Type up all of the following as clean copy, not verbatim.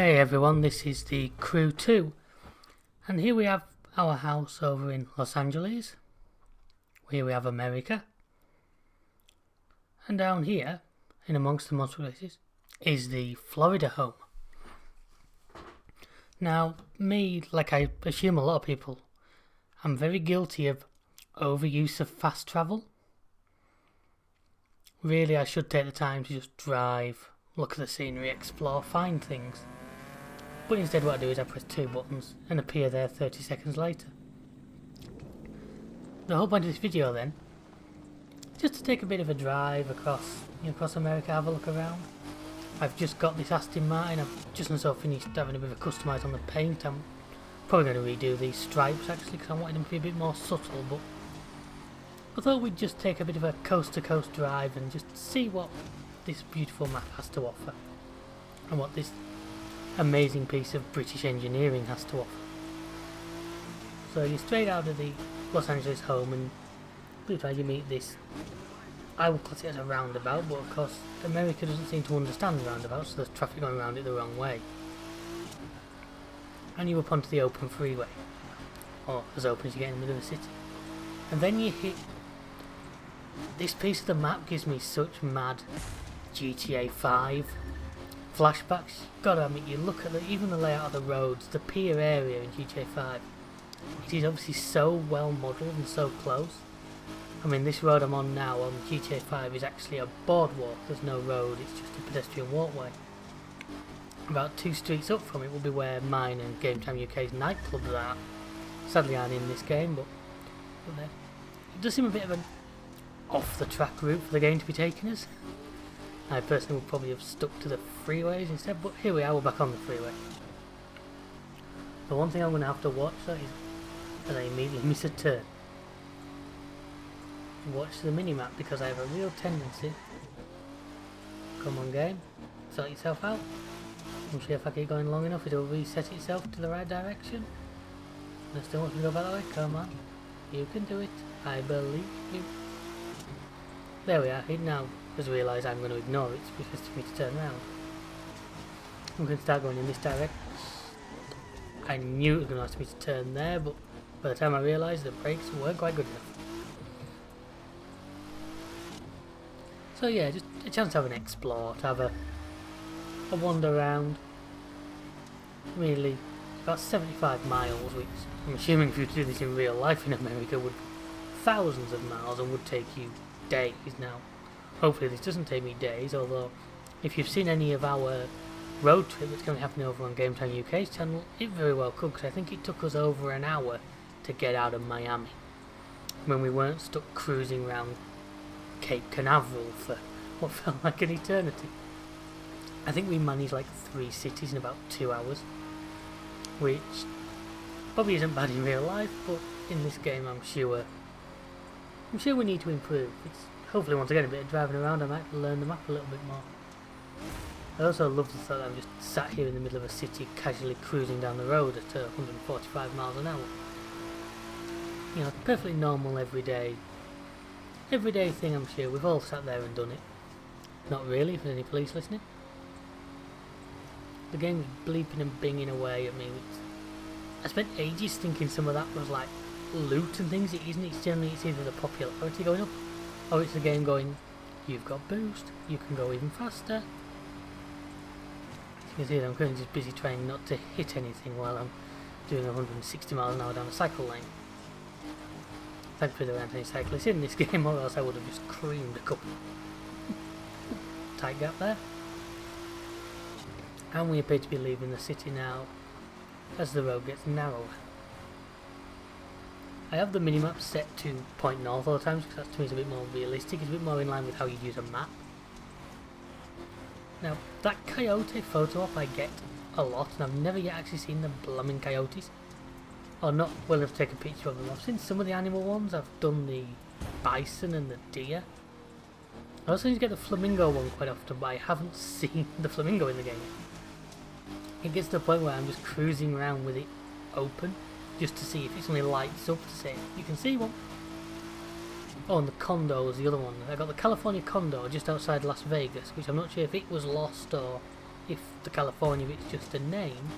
Hey everyone, this is the Crew 2, and here we have our house over in Los Angeles. Here we have America, and down here, in amongst the monster places, is the Florida home. Now, me, like I assume a lot of people, I'm very guilty of overuse of fast travel. Really, I should take the time to just drive, look at the scenery, explore, find things. But instead what I do is I press two buttons and appear there 30 seconds later. The whole point of this video then, just to take a bit of a drive across America, have a look around. I've just got this Aston Martin, I've just finished having a bit of a customise on the paint. I'm probably going to redo these stripes actually because I wanted them to be a bit more subtle, but I thought we'd just take a bit of a coast to coast drive and just see what this beautiful map has to offer and what this amazing piece of British engineering has to offer. So you're straight out of the Los Angeles home and you meet this, I would class it as a roundabout, but of course America doesn't seem to understand roundabouts, so there's traffic going around it the wrong way. And you're up onto the open freeway, or as open as you get in the middle of the city. And then you hit, this piece of the map gives me such mad GTA 5 flashbacks. Gotta admit, you look at even the layout of the roads, the pier area in GTA 5, it is obviously so well modelled and so close. I mean, this road I'm on now on GTA 5 is actually a boardwalk, there's no road, it's just a pedestrian walkway. About 2 streets up from it will be where mine and Game Time UK's nightclubs are. Sadly aren't in this game, but it does seem a bit of an off the track route for the game to be taking us. I personally would probably have stuck to the freeways instead, but here we are, we're back on the freeway. The one thing I'm going to have to watch though is that I immediately miss a turn. Watch the mini-map because I have a real tendency. Come on game, sort yourself out. I'm sure if I keep going long enough it'll reset itself to the right direction. And it still wants me to go back that way, come on. You can do it, I believe you. There we are, it now has realised I'm going to ignore it because it's for me to turn around. I'm going to start going in this direction. I knew it was going to ask me to turn there, but by the time I realised the brakes weren't quite good enough. So yeah, just a chance to have an explore, to have a wander around. Really, about 75 miles, which I'm assuming if you were to do this in real life in America would be thousands of miles and would take you days now. Hopefully this doesn't take me days, although if you've seen any of our road trip that's going to be happening over on Game Time UK's channel, it very well could, because I think it took us over an hour to get out of Miami when we weren't stuck cruising around Cape Canaveral for what felt like an eternity. I think we managed like 3 cities in about 2 hours, which probably isn't bad in real life, but in this game I'm sure we need to improve. It's hopefully once again a bit of driving around I might learn the map a little bit more. I also love the thought that I'm just sat here in the middle of a city casually cruising down the road at 145 miles an hour. You know, perfectly normal everyday thing. I'm sure we've all sat there and done it. Not really, if there's any police listening. The game's bleeping and binging away at me. I spent ages thinking some of that was like loot and things. It isn't. It's either the popularity going up, or it's the game going, you've got boost, you can go even faster. As you can see, I'm currently just busy trying not to hit anything while I'm doing 160 miles an hour down a cycle lane. Thankfully there aren't any cyclists in this game, or else I would have just creamed a couple. Tight gap there. And we appear to be leaving the city now as the road gets narrower. I have the minimap set to point north all the time because that to me is a bit more realistic, it's a bit more in line with how you'd use a map. Now, that coyote photo op I get a lot, and I've never yet actually seen the blooming coyotes. Or not well enough to take a picture of them. I've seen some of the animal ones, I've done the bison and the deer. I also need to get the flamingo one quite often, but I haven't seen the flamingo in the game. It gets to the point where I'm just cruising around with it open, just to see if it suddenly lights up to say, you can see one. Oh, and the Condor was the other one. I got the California Condor just outside Las Vegas, which I'm not sure if it was lost or if the California bit's just a name,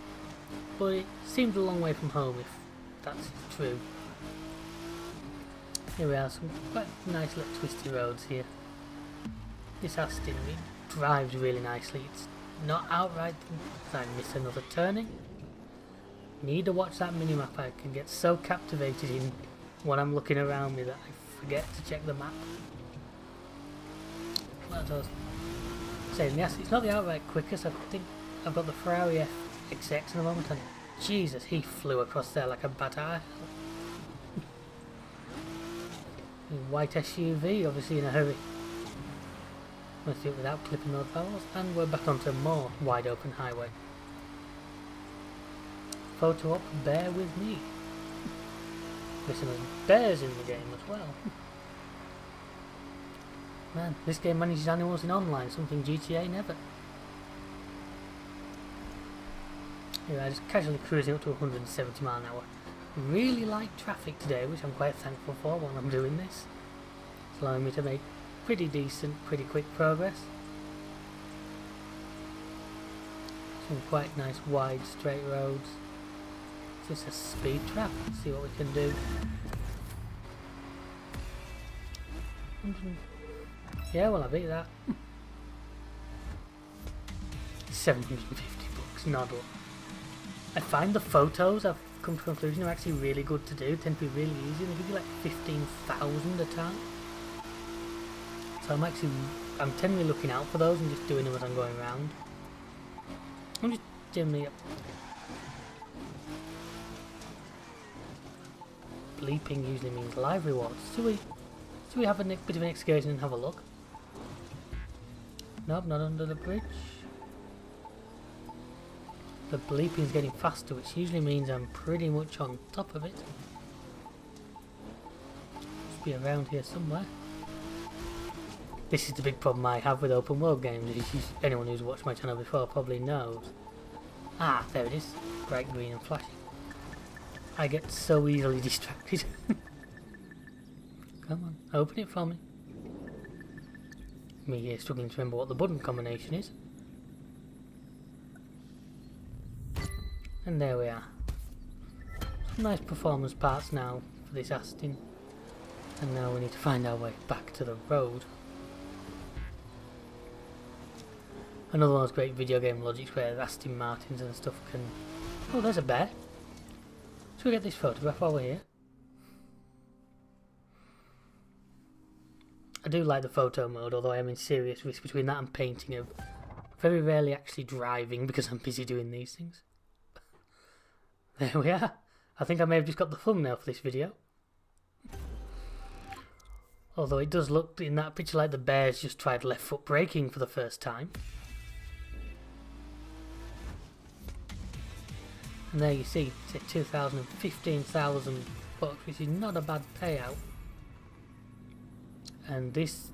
but it seems a long way from home if that's true. Here we are, some quite nice little twisty roads here. This Aston, it drives really nicely. It's not outright I miss another turning. Need to watch that minimap. I can get so captivated in what I'm looking around me that I forget to check the map. What I was saying, yes, it's not the outright quickest. I think I've got the Ferrari FXX at the moment, and Jesus, he flew across there like a bat eye. White SUV, obviously in a hurry. Let's do it without clipping those barrels, and we're back onto more wide open highway. Photo op, bear with me. Listen, there's bears in the game as well. Man, this game manages animals in online, something GTA never. Here I just casually cruising up to 170 mph. Really light traffic today, which I'm quite thankful for while I'm doing this. It's allowing me to make pretty decent, pretty quick progress. Some quite nice wide straight roads. Is this a speed trap? Let's see what we can do. Yeah, well I beat that. 750 bucks, noddle. I find the photos I've come to a conclusion are actually really good to do, tend to be really easy. They give you like 15,000 a time. So I'm generally looking out for those and just doing them as I'm going around. I'm just generally bleeping usually means live rewards. So we have a bit of an excursion and have a look. Nope, not under the bridge. The bleeping is getting faster, which usually means I'm pretty much on top of it. Must be around here somewhere. This is the big problem I have with open world games. Anyone who's watched my channel before probably knows. Ah, there it is. Bright green and flashing. I get so easily distracted. Come on, open it for me. Me here struggling to remember what the button combination is. And there we are. Some nice performance parts now for this Aston. And now we need to find our way back to the road. Another one of those great video game logics where Aston Martins and stuff can... Oh, there's a bear. Should we get this photograph while we're here? I do like the photo mode, although I am in serious risk between that and painting of very rarely actually driving because I'm busy doing these things. There we are. I think I may have just got the thumbnail for this video. Although it does look in that picture like the bear's just tried left foot braking for the first time. And there you see, it's 2,000 and 15,000 bucks, which is not a bad payout. And this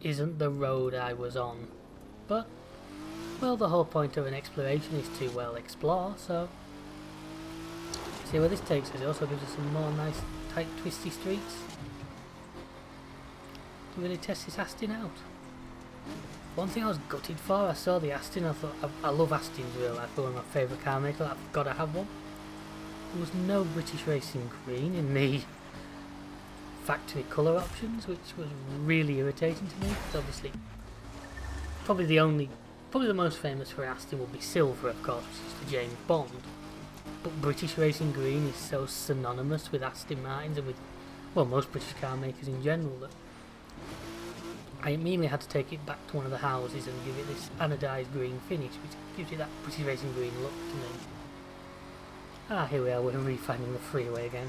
isn't the road I was on. But, well, the whole point of an exploration is to, well, explore, so... See where this takes us. It also gives us some more nice, tight, twisty streets. To really test this Aston out. One thing I was gutted for, I saw the Aston, I thought, I love Astons real life, they're one of my favourite car makers, I've got to have one. There was no British Racing Green in the factory colour options, which was really irritating to me, because obviously, probably the most famous for an Aston would be Silver, of course, which is the James Bond. But British Racing Green is so synonymous with Aston Martins and with, well, most British car makers in general that I immediately had to take it back to one of the houses and give it this anodised green finish, which gives it that British Racing Green look to me. Ah, here we are, we're refinding the freeway again.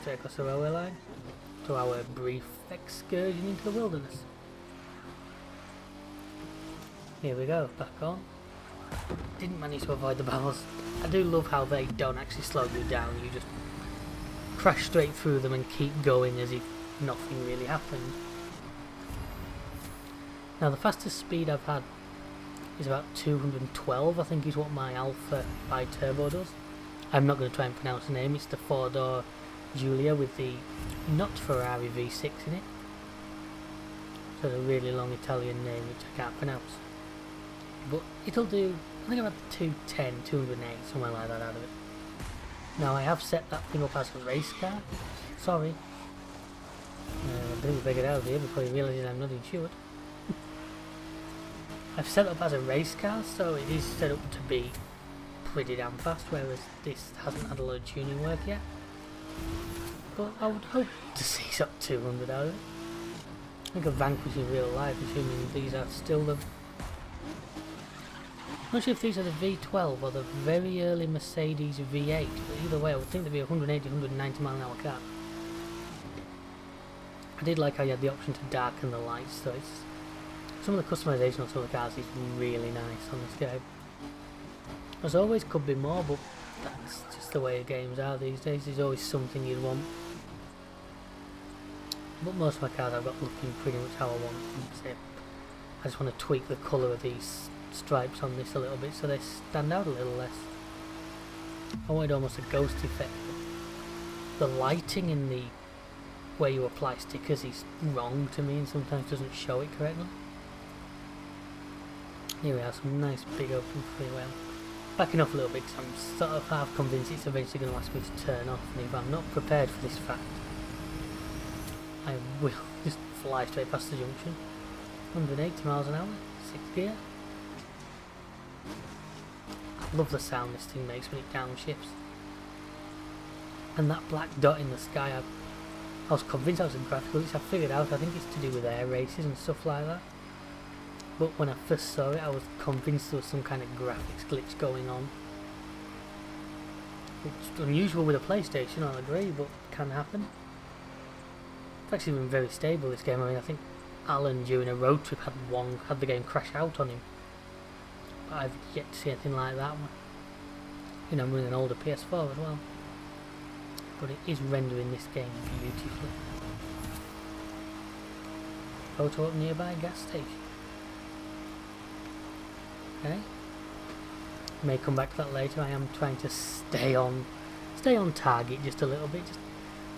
Straight across the railway line to our brief excursion into the wilderness. Here we go, back on. Didn't manage to avoid the barrels. I do love how they don't actually slow you down, you just crash straight through them and keep going as if nothing really happened. Now the fastest speed I've had is about 212, I think is what my Alpha Bi-Turbo does. I'm not going to try and pronounce the name, it's the 4-door Giulia with the not Ferrari V6 in it. So it's a really long Italian name which I can't pronounce. but it'll do, I think about 210, 208, somewhere like that out of it. Now I have set that thing up as a race car. Sorry. I didn't figure it out here before you realise I'm not insured. I've set it up as a race car, so it is set up to be pretty damn fast, whereas this hasn't had a lot of tuning work yet. But I would hope to see some 200 out of it. I think of Vanquish in real life, assuming these are still the... I'm not sure if these are the V12 or the very early Mercedes V8, but either way I would think they'd be 180, 190 mile an hour car. I did like how you had the option to darken the lights, so it's... Some of the customization on some of the cars is really nice on this game. As always, could be more, but that's just the way games are these days. There's always something you'd want. But most of my cars I've got looking pretty much how I want them. I just want to tweak the colour of these stripes on this a little bit so they stand out a little less. I wanted almost a ghost effect. The lighting in the where you apply stickers is wrong to me and sometimes doesn't show it correctly. Here we have some nice big open freeway. Backing off a little bit because I'm sort of half convinced it's eventually going to ask me to turn off, and if I'm not prepared for this fact, I will just fly straight past the junction. 180 miles an hour, 6th gear. I love the sound this thing makes when it downshifts. And that black dot in the sky, I was convinced that was a graphical glitch. I figured out, I think it's to do with air races and stuff like that. But when I first saw it, I was convinced there was some kind of graphics glitch going on. It's unusual with a PlayStation, I'll agree, but can happen. It's actually been very stable, this game. I mean, I think Alan during a road trip had the game crash out on him. But I've yet to see anything like that one. You know, I'm running an older PS4 as well. But it is rendering this game beautifully. Photo up nearby gas station. Okay. May come back to that later. I am trying to stay on target just a little bit,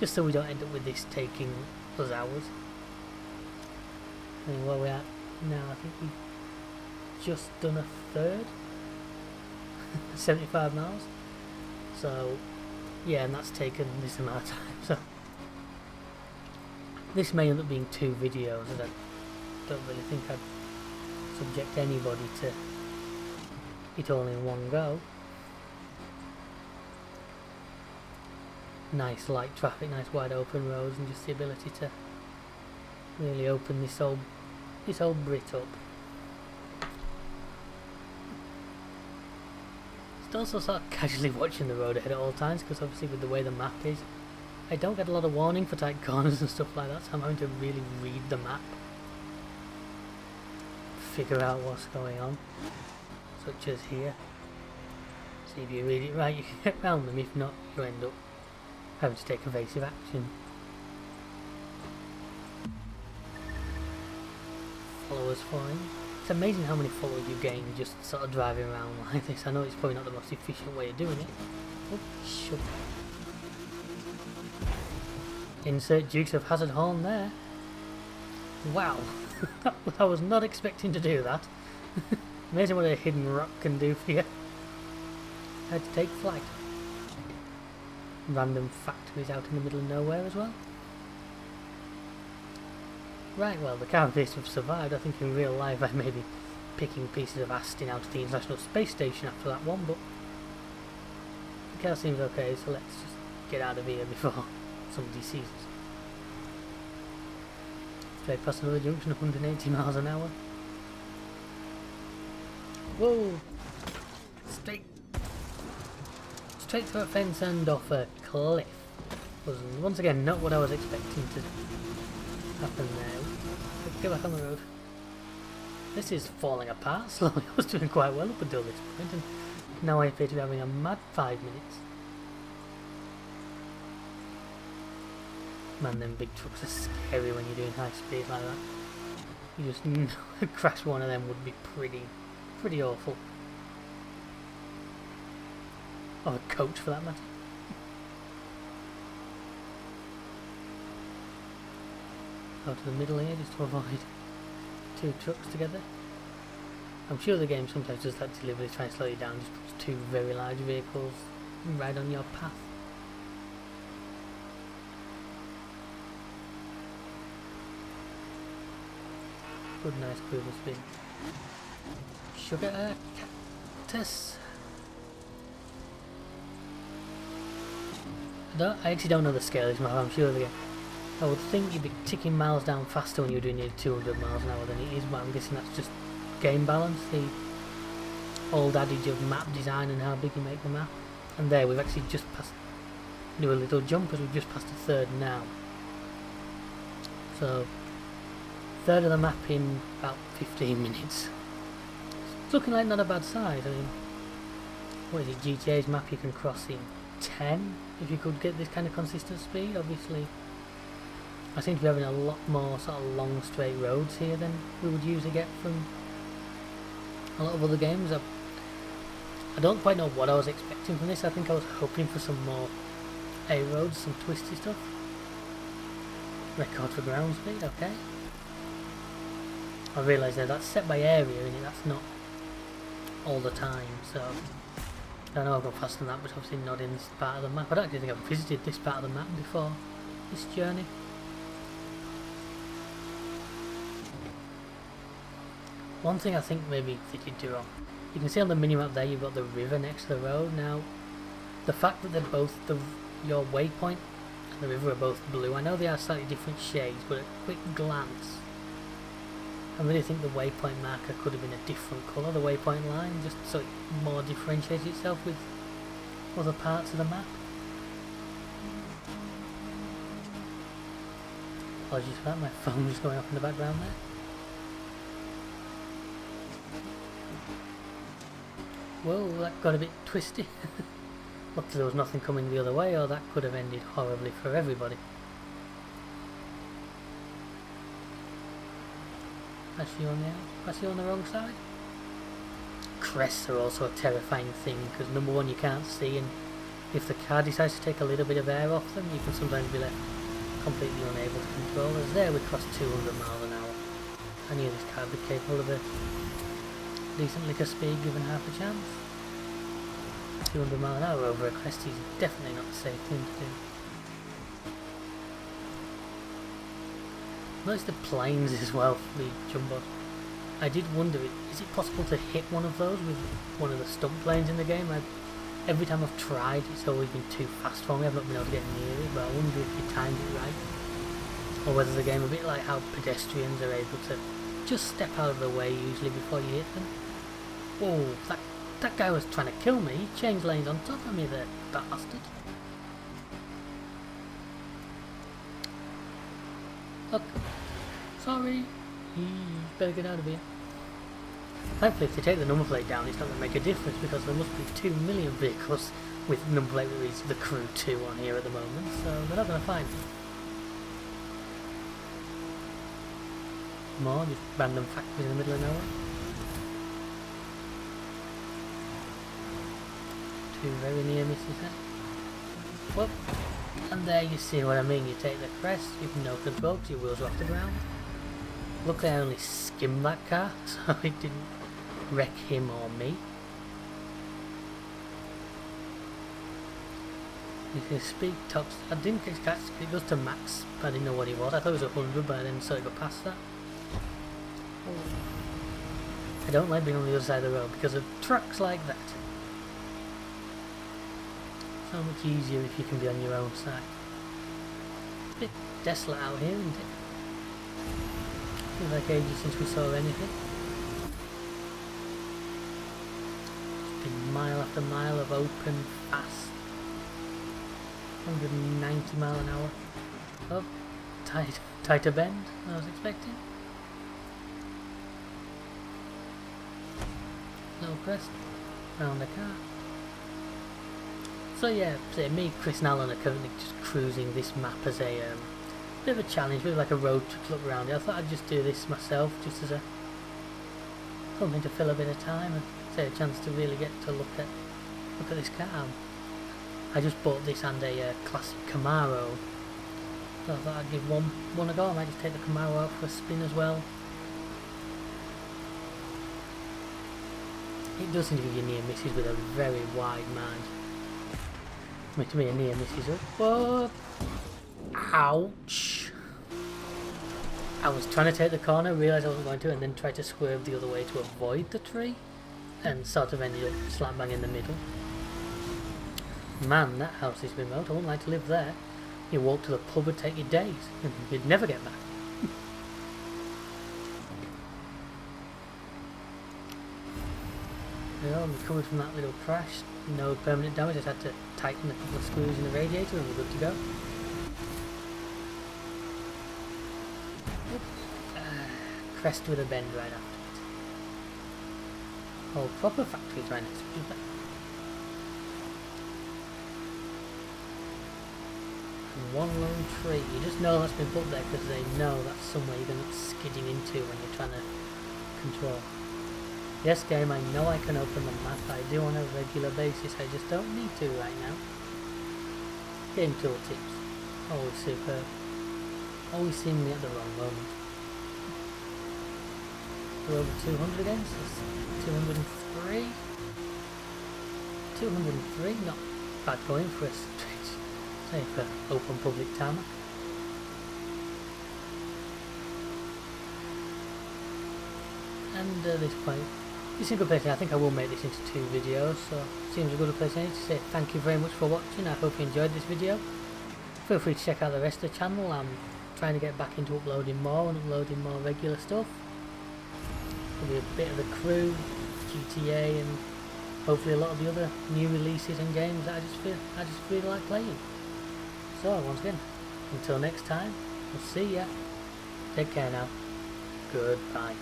just so we don't end up with this taking us hours. I mean, where we're at now, I think we've just done a third, 75 miles. So, yeah, and that's taken this amount of time. So, this may end up being 2 videos, and I don't really think I'd subject anybody to it all in one go. Nice light traffic, nice wide open roads, and just the ability to really open this old Brit up. Just also sort of casually watching the road ahead at all times, because obviously with the way the map is, I don't get a lot of warning for tight corners and stuff like that, so I'm having to really read the map, figure out what's going on. Such as here. See if you read it right, you can get round them. If not, you end up having to take evasive action. Followers flying. It's amazing how many followers you gain just sort of driving around like this. I know it's probably not the most efficient way of doing it. Oh, shut. Insert Dukes of Hazzard horn there. Wow. I was not expecting to do that. Amazing what a hidden rock can do for you. I had to take flight. Random factories out in the middle of nowhere as well. Right, well, the car appears to have survived. I think in real life I may be picking pieces of Aston out of the International Space Station after that one, but the car seems okay, so let's just get out of here before somebody sees us. Straight past another junction, 180 miles an hour. Whoa! Straight through a fence and off a cliff. Was once again not what I was expecting to happen there. Let's get back on the road. This is falling apart slowly. I was doing quite well up until this point, and now I appear to be having a mad 5 minutes. Man, them big trucks are scary when you're doing high speed like that. You just know crash one of them would be pretty awful. Or a coach for that matter. Out to the middle here just to avoid 2 trucks together. I'm sure the game sometimes does that deliberately, try and slow you down, just puts two very large vehicles right on your path. Good, nice cruising speed. Sugar cactus. I actually don't know the scale of this map. I'm sure I would think you'd be ticking miles down faster when you're doing nearly 200 miles an hour than it is, but I'm guessing that's just game balance, the old adage of map design and how big you make the map. And there, we've actually just passed, do a little jump because we've just passed a third now. So, third of the map in about 15 minutes. It's looking like not a bad size. I mean, what is it, GTA's map you can cross in 10 if you could get this kind of consistent speed. Obviously, I seem to be having a lot more sort of long straight roads here than we would usually get from a lot of other games. I don't quite know what I was expecting from this. I think I was hoping for some more A roads, some twisty stuff. Record for ground speed, okay. I realise that that's set by area and that's not all the time, so I know I've gone faster than that, but obviously not in this part of the map. I don't actually think I've visited this part of the map before this journey. One thing I think maybe they did do wrong, you can see on the minimap there you've got the river next to the road. Now, the fact that they're both, your waypoint and the river are both blue, I know they are slightly different shades, but at quick glance, I really think the waypoint marker could have been a different colour, the waypoint line, just so it more differentiates itself with other parts of the map. Apologies for that, my phone just going off in the background there. Whoa, that got a bit twisty. Luckily there was nothing coming the other way, or that could have ended horribly for everybody. Pass you on the wrong side. Crests are also a terrifying thing, because number one, you can't see, and if the car decides to take a little bit of air off them, you can sometimes be left completely unable to control. As there we crossed 200 miles an hour. I knew this car would be capable of a decent lick of speed given half a chance. 200 miles an hour over a crest is definitely not a safe thing to do. Notice the planes as well for the jumbo. I did wonder, is it possible to hit one of those with one of the stunt planes in the game? Every time I've tried, it's always been too fast for me. I've not been able to get near it, but I wonder if you timed it right, or whether the game, a bit like how pedestrians are able to just step out of the way usually before you hit them. Whoa, that guy was trying to kill me. He changed lanes on top of me, the bastard. Look, sorry. Better get out of here. Thankfully, if they take the number plate down, it's not going to make a difference, because there must be 2 million vehicles with number plate that reads the Crew 2 on here at the moment, so they're not going to find me. More just random factories in the middle of nowhere. Two very near misses there. Whoop. And there you see what I mean. You take the crest, you have no control because your wheels are off the ground. Luckily I only skimmed that car, so it didn't wreck him or me. You can speed tops. I didn't catch it goes to max, but I didn't know what it was. I thought it was 100, but I didn't sort of go past that. I don't like being on the other side of the road because of trucks like that. So much easier if you can be on your own side. It's a bit desolate out here, isn't it? Feels like ages since we saw anything. It's been mile after mile of open, fast 190 mile an hour. Oh, tighter bend than I was expecting. Little crest round the car. So yeah, me, Chris and Alan are currently just cruising this map as a bit of a challenge, bit of like a road trip to look around it. I thought I'd just do this myself, just as something to fill a bit of time and say a chance to really get to look at this car. I just bought this and a classic Camaro, so I thought I'd give one a go. I might just take the Camaro out for a spin as well. it does seem to give you near misses with a very wide margin. I mean, to me, a near miss is a what? Ouch! I was trying to take the corner, realised I wasn't going to, and then tried to swerve the other way to avoid the tree, and sort of ended up slap bang in the middle. Man, that house is remote. I wouldn't like to live there. You walk to the pub would take you days, and you'd never get back. Well, I'm coming from that little crash. No permanent damage. I just had to tighten a couple of screws in the radiator, and we're good to go. Crest with a bend right after it. Oh, proper factories right next to it. And one lone tree. You just know that's been put there because they know that's somewhere you're going to be skidding into when you're trying to control. Yes, game, I know I can open the map. I do on a regular basis. I just don't need to right now. Game tooltips. Always superb. Always seemingly at the wrong moment. We're over 200 again, so it's 203. 203, not bad going for a stretch. Say for open public tarmac. And this point, this is a good place. I think I will make this into 2 videos, so seems a good place to say thank you very much for watching. I hope you enjoyed this video. Feel free to check out the rest of the channel. I'm trying to get back into uploading more and uploading more regular stuff. There'll be a bit of the Crew, GTA, and hopefully a lot of the other new releases and games that I just really like playing. So once again, until next time, we'll see ya. Take care now. Goodbye.